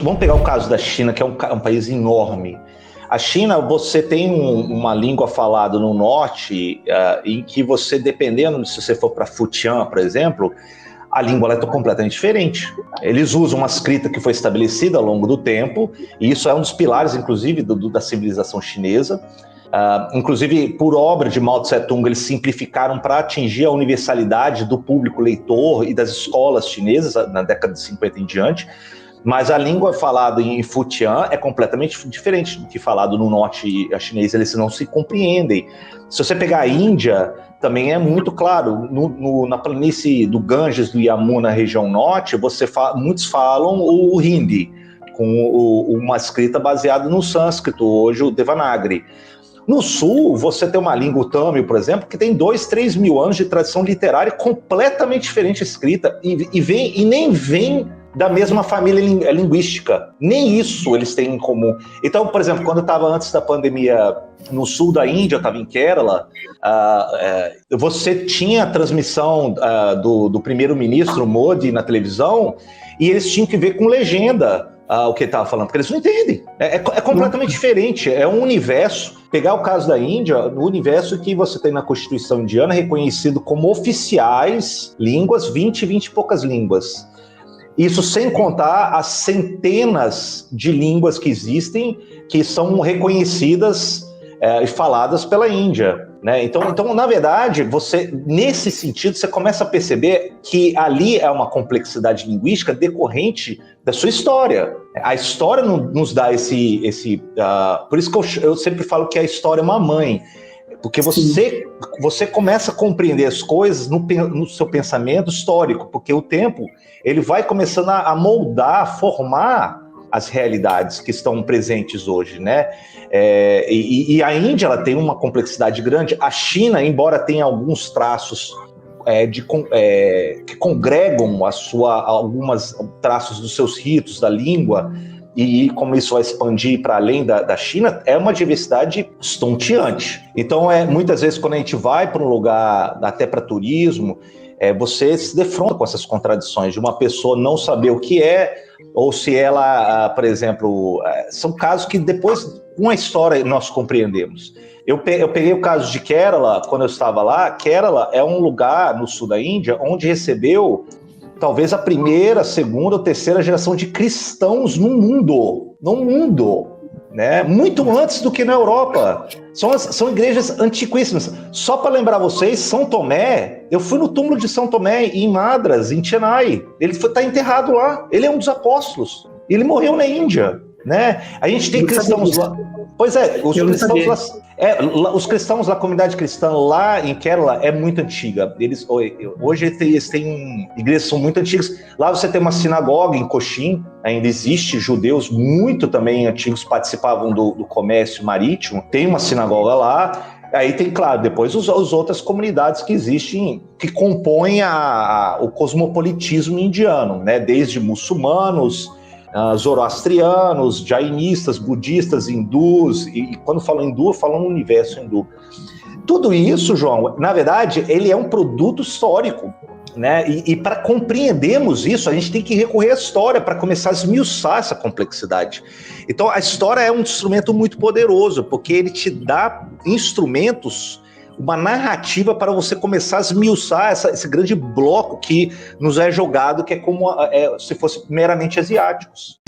Vamos pegar o caso da China, que é um país enorme. A China, você tem uma língua falada no norte, em que você, dependendo, se você for para Futian, por exemplo, a língua é completamente diferente. Eles usam uma escrita que foi estabelecida ao longo do tempo, e isso é um dos pilares, inclusive, da civilização chinesa. Inclusive, por obra de Mao Tse-tung, eles simplificaram para atingir a universalidade do público leitor e das escolas chinesas, na década de 50 em diante. Mas a língua falada em Futian é completamente diferente do que falado no norte chinês, eles não se compreendem. Se você pegar a Índia, também é muito claro, na planície do Ganges, do Yamuna, na região norte, muitos falam o Hindi, com uma escrita baseada no sânscrito, hoje o Devanagari. No sul, você tem uma língua, o Tâmil, por exemplo, que tem 2-3 mil anos de tradição literária completamente diferente escrita, e nem vem da mesma família linguística. Nem isso eles têm em comum. Então, por exemplo, quando eu estava antes da pandemia no sul da Índia, eu estava em Kerala, você tinha a transmissão do primeiro-ministro Modi na televisão, e eles tinham que ver com legenda o que ele estava falando, porque eles não entendem. É completamente diferente, é um universo. Pegar o caso da Índia, no universo que você tem na Constituição indiana, reconhecido como oficiais línguas, 20 e poucas línguas. Isso sem contar as centenas de línguas que existem, que são reconhecidas e faladas pela Índia, né? Então, na verdade, nesse sentido, você começa a perceber que ali é uma complexidade linguística decorrente da sua história. A história nos dá por isso que eu sempre falo que a história é uma mãe. Porque você começa a compreender as coisas no seu pensamento histórico, porque o tempo ele vai começando a moldar, a formar as realidades que estão presentes hoje, né? E a Índia ela tem uma complexidade grande. A China, embora tenha alguns traços que congregam algumas traços dos seus ritos, da língua, e como isso vai expandir para além da China, é uma diversidade estonteante. Então, muitas vezes, quando a gente vai para um lugar, até para turismo, você se defronta com essas contradições de uma pessoa não saber o que é, ou se ela, por exemplo, são casos que depois, com a história, nós compreendemos. Eu peguei o caso de Kerala, quando eu estava lá. Kerala é um lugar no sul da Índia onde recebeu talvez a primeira, segunda ou terceira geração de cristãos no mundo, né? Muito antes do que na Europa. São igrejas antiquíssimas. Só para lembrar vocês, São Tomé, eu fui no túmulo de São Tomé em Madras, em Chennai. Ele está enterrado lá. Ele é um dos apóstolos. Ele morreu na Índia, né? A gente tem cristãos lá. Pois é, os cristãos da comunidade cristã lá em Kerala é muito antiga. Hoje eles têm igrejas que são muito antigas. Lá você tem uma sinagoga em Cochin, ainda existe, judeus muito também antigos participavam do comércio marítimo. Tem uma sinagoga lá. Aí tem, claro, depois as outras comunidades que existem, que compõem o cosmopolitismo indiano, né? Desde muçulmanos, zoroastrianos, jainistas, budistas, hindus, e quando falo hindu, eu falo no universo hindu. Tudo isso, João, na verdade, ele é um produto histórico, né? E para compreendermos isso, a gente tem que recorrer à história para começar a esmiuçar essa complexidade. Então, a história é um instrumento muito poderoso, porque ele te dá instrumentos, uma narrativa para você começar a esmiuçar esse grande bloco que nos é jogado, que é como se fosse meramente asiáticos.